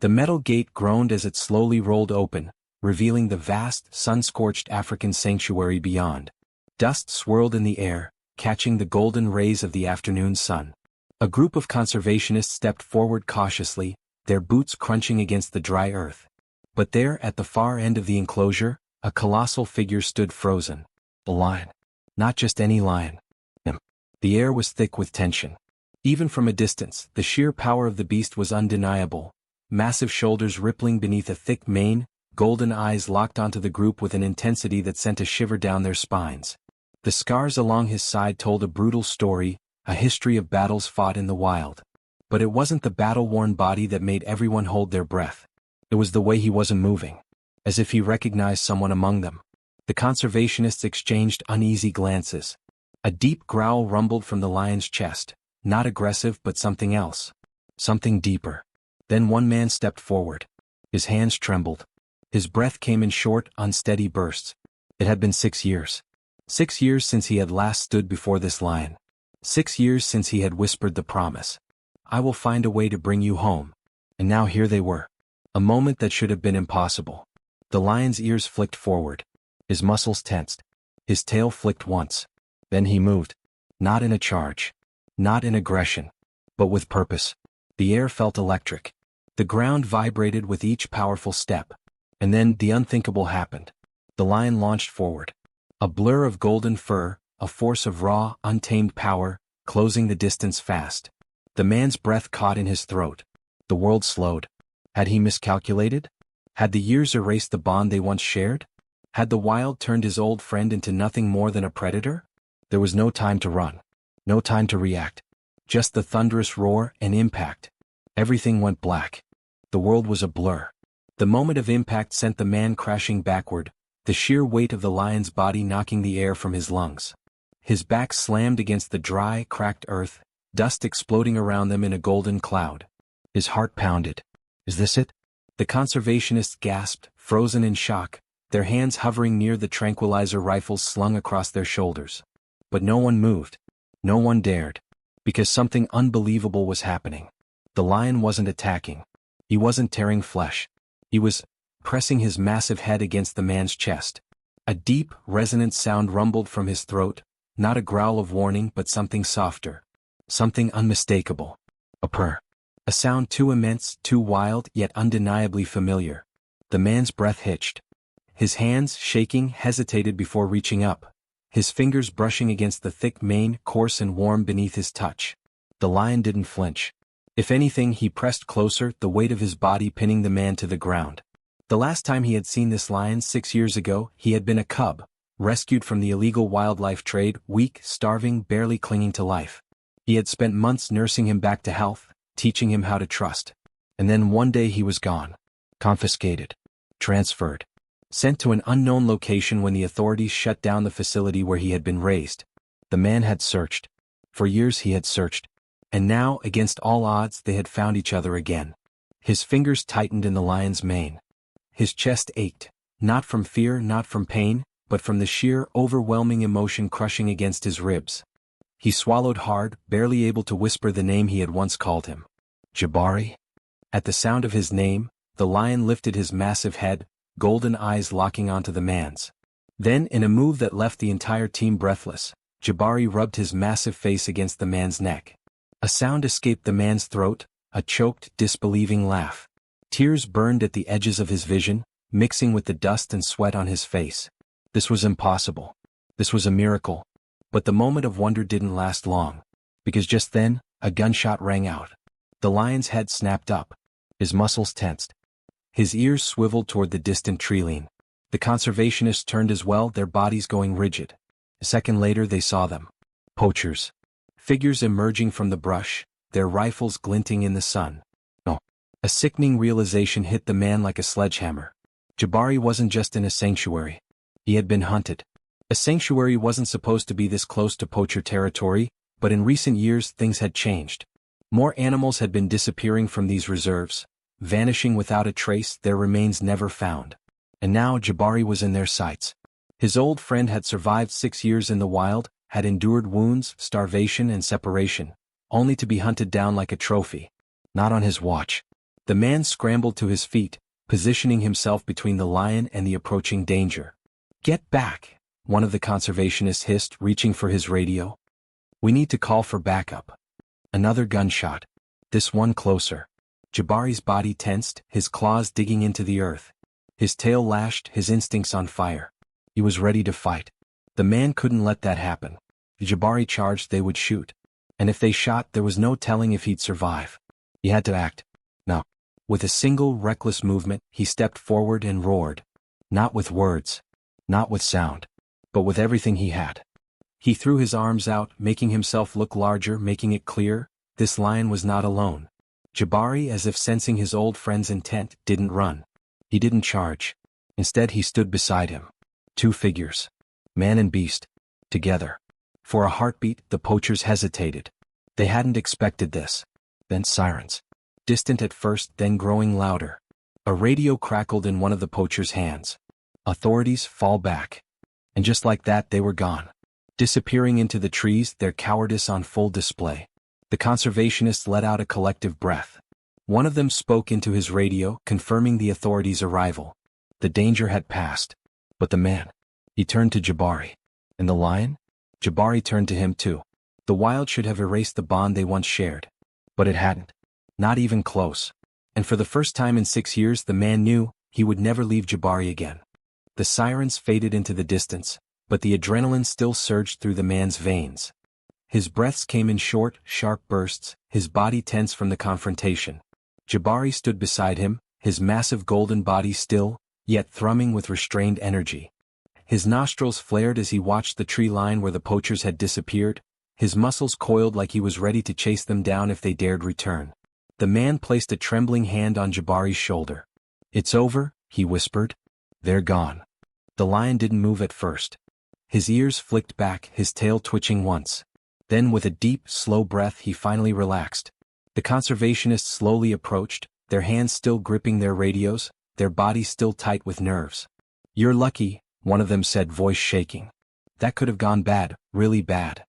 The metal gate groaned as it slowly rolled open, revealing the vast, sun-scorched African sanctuary beyond. Dust swirled in the air, catching the golden rays of the afternoon sun. A group of conservationists stepped forward cautiously, their boots crunching against the dry earth. But there, at the far end of the enclosure, a colossal figure stood frozen. A lion. Not just any lion. The air was thick with tension. Even from a distance, the sheer power of the beast was undeniable. Massive shoulders rippling beneath a thick mane, golden eyes locked onto the group with an intensity that sent a shiver down their spines. The scars along his side told a brutal story, a history of battles fought in the wild. But it wasn't the battle-worn body that made everyone hold their breath. It was the way he wasn't moving. As if he recognized someone among them. The conservationists exchanged uneasy glances. A deep growl rumbled from the lion's chest, not aggressive but something else. Something deeper. Then one man stepped forward. His hands trembled. His breath came in short, unsteady bursts. It had been 6 years. 6 years since he had last stood before this lion. 6 years since he had whispered the promise. I will find a way to bring you home. And now here they were. A moment that should have been impossible. The lion's ears flicked forward. His muscles tensed. His tail flicked once. Then he moved. Not in a charge. Not in aggression. But with purpose. The air felt electric. The ground vibrated with each powerful step. And then the unthinkable happened. The lion launched forward. A blur of golden fur, a force of raw, untamed power, closing the distance fast. The man's breath caught in his throat. The world slowed. Had he miscalculated? Had the years erased the bond they once shared? Had the wild turned his old friend into nothing more than a predator? There was no time to run. No time to react. Just the thunderous roar and impact. Everything went black. The world was a blur. The moment of impact sent the man crashing backward, the sheer weight of the lion's body knocking the air from his lungs. His back slammed against the dry, cracked earth, dust exploding around them in a golden cloud. His heart pounded. Is this it? The conservationists gasped, frozen in shock, their hands hovering near the tranquilizer rifles slung across their shoulders. But no one moved. No one dared. Because something unbelievable was happening. The lion wasn't attacking. He wasn't tearing flesh. He was pressing his massive head against the man's chest. A deep, resonant sound rumbled from his throat, not a growl of warning but something softer. Something unmistakable. A purr. A sound too immense, too wild, yet undeniably familiar. The man's breath hitched. His hands, shaking, hesitated before reaching up. His fingers brushing against the thick mane, coarse and warm beneath his touch. The lion didn't flinch. If anything, he pressed closer, the weight of his body pinning the man to the ground. The last time he had seen this lion 6 years ago, he had been a cub, rescued from the illegal wildlife trade, weak, starving, barely clinging to life. He had spent months nursing him back to health, teaching him how to trust. And then one day he was gone. Confiscated. Transferred. Sent to an unknown location when the authorities shut down the facility where he had been raised. The man had searched. For years he had searched. And now, against all odds, they had found each other again. His fingers tightened in the lion's mane. His chest ached, not from fear, not from pain, but from the sheer, overwhelming emotion crushing against his ribs. He swallowed hard, barely able to whisper the name he had once called him. Jabari? At the sound of his name, the lion lifted his massive head, golden eyes locking onto the man's. Then, in a move that left the entire team breathless, Jabari rubbed his massive face against the man's neck. A sound escaped the man's throat, a choked, disbelieving laugh. Tears burned at the edges of his vision, mixing with the dust and sweat on his face. This was impossible. This was a miracle. But the moment of wonder didn't last long. Because just then, a gunshot rang out. The lion's head snapped up. His muscles tensed. His ears swiveled toward the distant tree-line. The conservationists turned as well, their bodies going rigid. A second later they saw them. Poachers. Figures emerging from the brush, their rifles glinting in the sun. No. A sickening realization hit the man like a sledgehammer. Jabari wasn't just in a sanctuary. He had been hunted. A sanctuary wasn't supposed to be this close to poacher territory, but in recent years things had changed. More animals had been disappearing from these reserves, vanishing without a trace, their remains never found. And now Jabari was in their sights. His old friend had survived 6 years in the wild, had endured wounds, starvation and separation, only to be hunted down like a trophy. Not on his watch. The man scrambled to his feet, positioning himself between the lion and the approaching danger. "Get back," one of the conservationists hissed, reaching for his radio. "We need to call for backup." Another gunshot. This one closer. Jabari's body tensed, his claws digging into the earth. His tail lashed, his instincts on fire. He was ready to fight. The man couldn't let that happen. If Jabari charged, they would shoot. And if they shot, there was no telling if he'd survive. He had to act. Now, with a single reckless movement, he stepped forward and roared. Not with words. Not with sound. But with everything he had. He threw his arms out, making himself look larger, making it clear, this lion was not alone. Jabari, as if sensing his old friend's intent, didn't run. He didn't charge. Instead, he stood beside him. Two figures. Man and beast. Together. For a heartbeat, the poachers hesitated. They hadn't expected this. Then sirens. Distant at first, then growing louder. A radio crackled in one of the poachers' hands. "Authorities, fall back." And just like that, they were gone. Disappearing into the trees, their cowardice on full display. The conservationists let out a collective breath. One of them spoke into his radio, confirming the authorities' arrival. The danger had passed. But the man. He turned to Jabari. And the lion? Jabari turned to him too. The wild should have erased the bond they once shared. But it hadn't. Not even close. And for the first time in 6 years, the man knew he would never leave Jabari again. The sirens faded into the distance, but the adrenaline still surged through the man's veins. His breaths came in short, sharp bursts, his body tense from the confrontation. Jabari stood beside him, his massive golden body still, yet thrumming with restrained energy. His nostrils flared as he watched the tree line where the poachers had disappeared, his muscles coiled like he was ready to chase them down if they dared return. The man placed a trembling hand on Jabari's shoulder. "It's over," he whispered. "They're gone." The lion didn't move at first. His ears flicked back, his tail twitching once. Then with a deep, slow breath he finally relaxed. The conservationists slowly approached, their hands still gripping their radios, their bodies still tight with nerves. "You're lucky," one of them said, voice shaking. "That could have gone bad, really bad."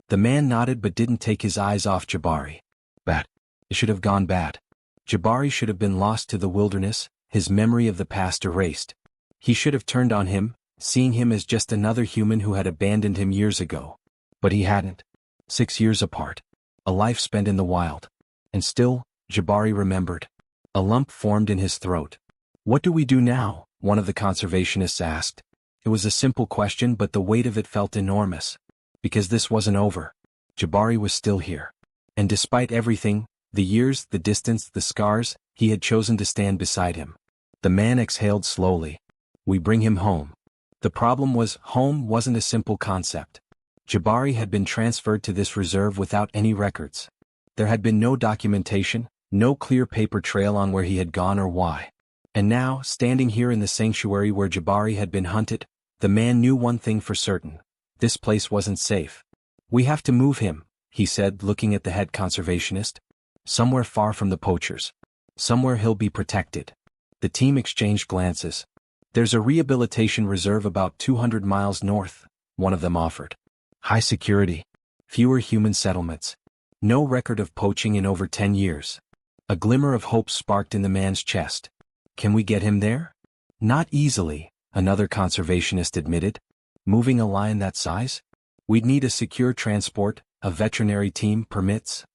The man nodded but didn't take his eyes off Jabari. "Bad. It should have gone bad." Jabari should have been lost to the wilderness, his memory of the past erased. He should have turned on him, seeing him as just another human who had abandoned him years ago. But he hadn't. 6 years apart. A life spent in the wild. And still, Jabari remembered. A lump formed in his throat. "What do we do now?" one of the conservationists asked. It was a simple question, but the weight of it felt enormous. Because this wasn't over. Jabari was still here. And despite everything, the years, the distance, the scars, he had chosen to stand beside him. The man exhaled slowly. "We bring him home." The problem was, home wasn't a simple concept. Jabari had been transferred to this reserve without any records. There had been no documentation, no clear paper trail on where he had gone or why. And now, standing here in the sanctuary where Jabari had been hunted, the man knew one thing for certain. This place wasn't safe. "We have to move him," he said, looking at the head conservationist. "Somewhere far from the poachers. Somewhere he'll be protected." The team exchanged glances. "There's a rehabilitation reserve about 200 miles north," one of them offered. "High security. Fewer human settlements. No record of poaching in over 10 years. A glimmer of hope sparked in the man's chest. "Can we get him there?" "Not easily," another conservationist admitted. "Moving a lion that size? We'd need a secure transport, a veterinary team, permits."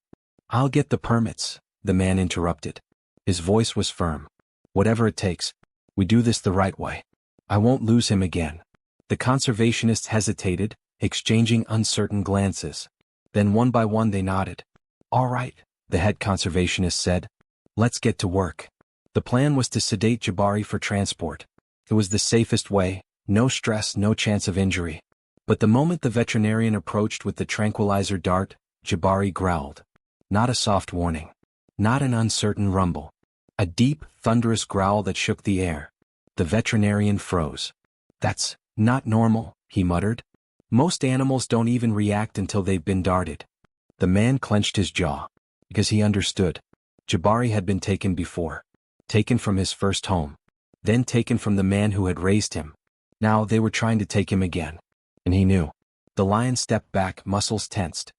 "I'll get the permits," the man interrupted. His voice was firm. "Whatever it takes. We do this the right way. I won't lose him again." The conservationists hesitated, exchanging uncertain glances. Then one by one they nodded. "All right," the head conservationist said. "Let's get to work." The plan was to sedate Jabari for transport. It was the safest way, no stress, no chance of injury. But the moment the veterinarian approached with the tranquilizer dart, Jabari growled. Not a soft warning. Not an uncertain rumble. A deep, thunderous growl that shook the air. The veterinarian froze. "That's not normal," he muttered. "Most animals don't even react until they've been darted." The man clenched his jaw. Because he understood. Jabari had been taken before. Taken from his first home. Then taken from the man who had raised him. Now they were trying to take him again. And he knew. The lion stepped back, muscles tensed.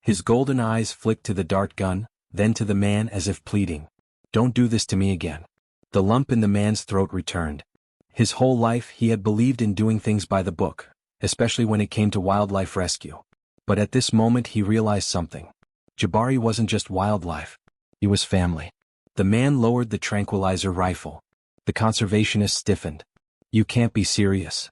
His golden eyes flicked to the dart gun, then to the man as if pleading. Don't do this to me again. The lump in the man's throat returned. His whole life he had believed in doing things by the book, especially when it came to wildlife rescue. But at this moment he realized something. Jabari wasn't just wildlife. He was family. The man lowered the tranquilizer rifle. The conservationist stiffened. You can't be serious.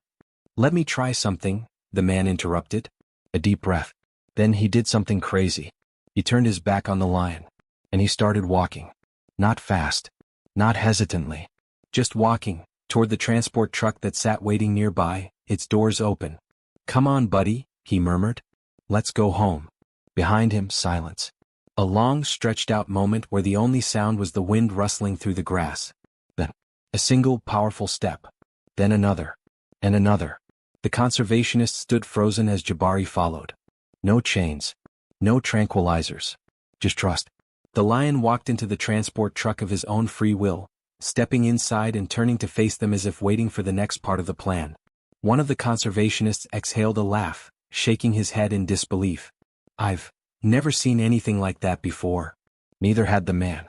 Let me try something, the man interrupted. A deep breath. Then he did something crazy. He turned his back on the lion. And he started walking. Not fast. Not hesitantly. Just walking, toward the transport truck that sat waiting nearby, its doors open. Come on, buddy, he murmured. Let's go home. Behind him, silence. A long, stretched-out moment where the only sound was the wind rustling through the grass. Then, a single, powerful step. Then another. And another. The conservationist stood frozen as Jabari followed. No chains. No tranquilizers. Just trust. The lion walked into the transport truck of his own free will, stepping inside and turning to face them as if waiting for the next part of the plan. One of the conservationists exhaled a laugh, shaking his head in disbelief. I've never seen anything like that before. Neither had the man.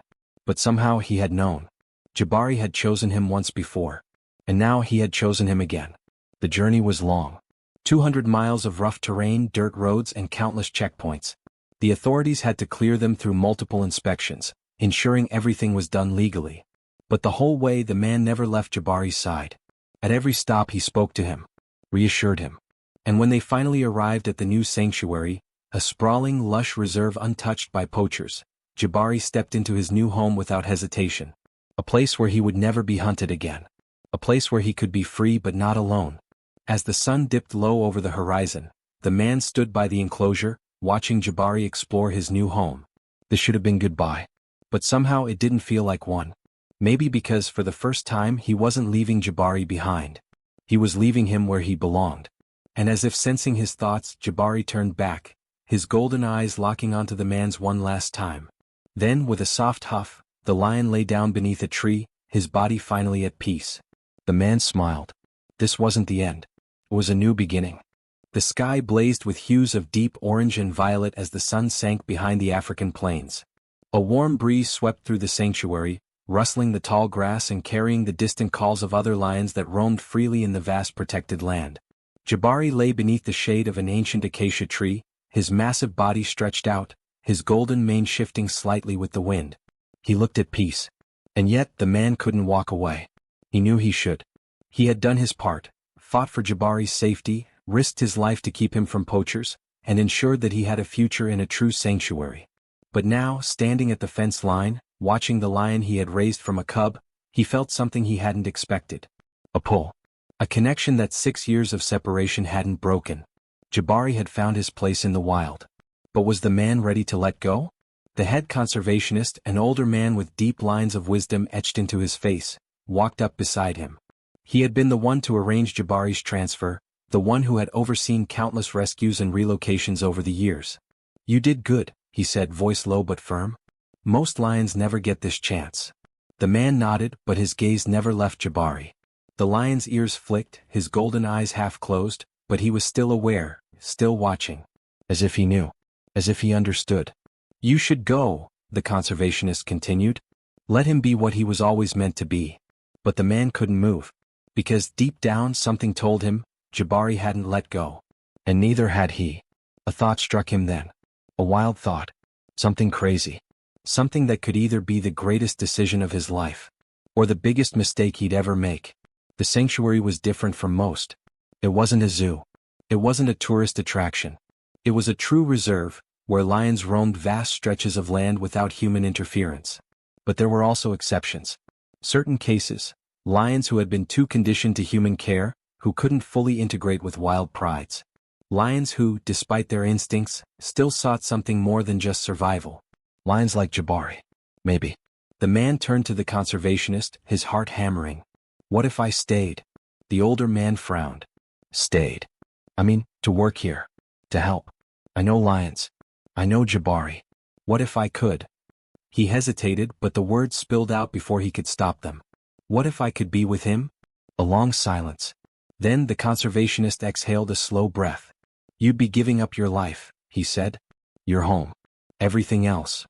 But somehow he had known. Jabari had chosen him once before. And now he had chosen him again. The journey was long. 200 miles of rough terrain, dirt roads, and countless checkpoints. The authorities had to clear them through multiple inspections, ensuring everything was done legally. But the whole way the man never left Jabari's side. At every stop he spoke to him, reassured him. And when they finally arrived at the new sanctuary, a sprawling, lush reserve untouched by poachers, Jabari stepped into his new home without hesitation. A place where he would never be hunted again. A place where he could be free but not alone. As the sun dipped low over the horizon, the man stood by the enclosure, watching Jabari explore his new home. This should have been goodbye. But somehow it didn't feel like one. Maybe because for the first time he wasn't leaving Jabari behind. He was leaving him where he belonged. And as if sensing his thoughts, Jabari turned back, his golden eyes locking onto the man's one last time. Then, with a soft huff, the lion lay down beneath a tree, his body finally at peace. The man smiled. This wasn't the end. It was a new beginning. The sky blazed with hues of deep orange and violet as the sun sank behind the African plains. A warm breeze swept through the sanctuary, rustling the tall grass and carrying the distant calls of other lions that roamed freely in the vast protected land. Jabari lay beneath the shade of an ancient acacia tree, his massive body stretched out, his golden mane shifting slightly with the wind. He looked at peace. And yet the man couldn't walk away. He knew he should. He had done his part, fought for Jabari's safety, risked his life to keep him from poachers, and ensured that he had a future in a true sanctuary. But now, standing at the fence line, watching the lion he had raised from a cub, he felt something he hadn't expected. A pull. A connection that 6 years of separation hadn't broken. Jabari had found his place in the wild. But was the man ready to let go? The head conservationist, an older man with deep lines of wisdom etched into his face, walked up beside him. He had been the one to arrange Jabari's transfer, the one who had overseen countless rescues and relocations over the years. You did good, he said, voice low but firm. Most lions never get this chance. The man nodded, but his gaze never left Jabari. The lion's ears flicked, his golden eyes half closed, but he was still aware, still watching. As if he knew. As if he understood. You should go, the conservationist continued. Let him be what he was always meant to be. But the man couldn't move. Because deep down something told him, Jabari hadn't let go. And neither had he. A thought struck him then. A wild thought. Something crazy. Something that could either be the greatest decision of his life, or the biggest mistake he'd ever make. The sanctuary was different from most. It wasn't a zoo. It wasn't a tourist attraction. It was a true reserve, where lions roamed vast stretches of land without human interference. But there were also exceptions. Certain cases, lions who had been too conditioned to human care, who couldn't fully integrate with wild prides. Lions who, despite their instincts, still sought something more than just survival. Lions like Jabari. Maybe. The man turned to the conservationist, his heart hammering. What if I stayed? The older man frowned. Stayed. I mean, to work here. To help. I know lions. I know Jabari. What if I could? He hesitated, but the words spilled out before he could stop them. What if I could be with him? A long silence. Then the conservationist exhaled a slow breath. You'd be giving up your life, he said. Your home. Everything else.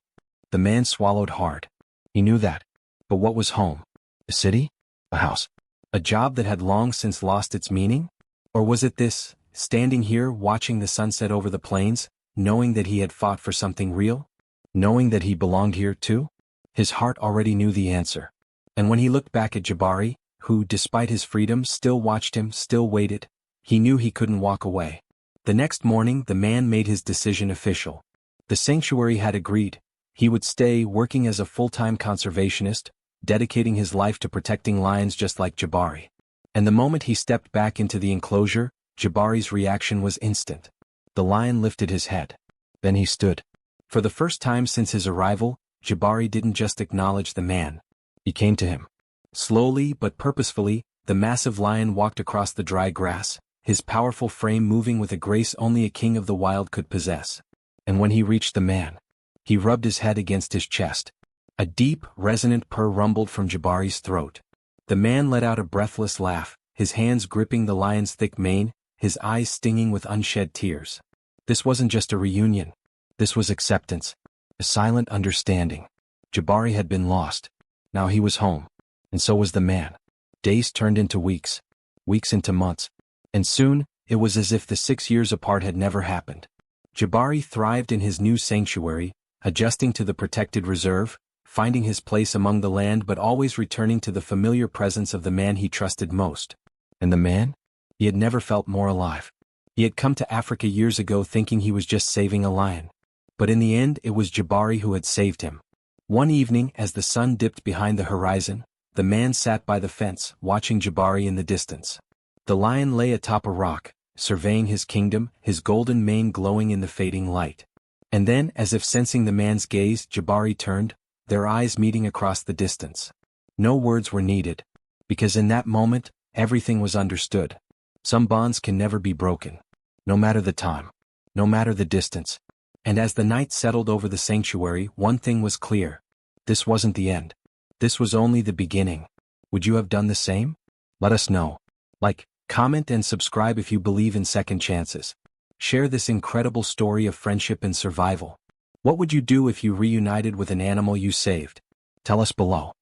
The man swallowed hard. He knew that, But what was home? A city? A house? A job that had long since lost its meaning? Or was it this, standing here watching the sunset over the plains, knowing that he had fought for something real? Knowing that he belonged here too? His heart already knew the answer. And when he looked back at Jabari, who, despite his freedom, still watched him, still waited, he knew he couldn't walk away. The next morning, the man made his decision official. The sanctuary had agreed. He would stay working as a full-time conservationist, dedicating his life to protecting lions just like Jabari. And the moment he stepped back into the enclosure, Jabari's reaction was instant. The lion lifted his head. Then he stood. For the first time since his arrival, Jabari didn't just acknowledge the man. He came to him. Slowly but purposefully, the massive lion walked across the dry grass, his powerful frame moving with a grace only a king of the wild could possess. And when he reached the man, he rubbed his head against his chest. A deep, resonant purr rumbled from Jabari's throat. The man let out a breathless laugh, his hands gripping the lion's thick mane, his eyes stinging with unshed tears. This wasn't just a reunion. This was acceptance. A silent understanding. Jabari had been lost. Now he was home. And so was the man. Days turned into weeks. Weeks into months. And soon, it was as if the 6 years apart had never happened. Jabari thrived in his new sanctuary, adjusting to the protected reserve, finding his place among the land but always returning to the familiar presence of the man he trusted most. And the man? He had never felt more alive. He had come to Africa years ago thinking he was just saving a lion. But in the end, it was Jabari who had saved him. One evening, as the sun dipped behind the horizon, the man sat by the fence, watching Jabari in the distance. The lion lay atop a rock, surveying his kingdom, his golden mane glowing in the fading light. And then, as if sensing the man's gaze, Jabari turned, their eyes meeting across the distance. No words were needed, because in that moment, everything was understood. Some bonds can never be broken, no matter the time, no matter the distance. And as the night settled over the sanctuary, one thing was clear. This wasn't the end. This was only the beginning. Would you have done the same? Let us know. Like, comment and subscribe if you believe in second chances. Share this incredible story of friendship and survival. What would you do if you reunited with an animal you saved? Tell us below.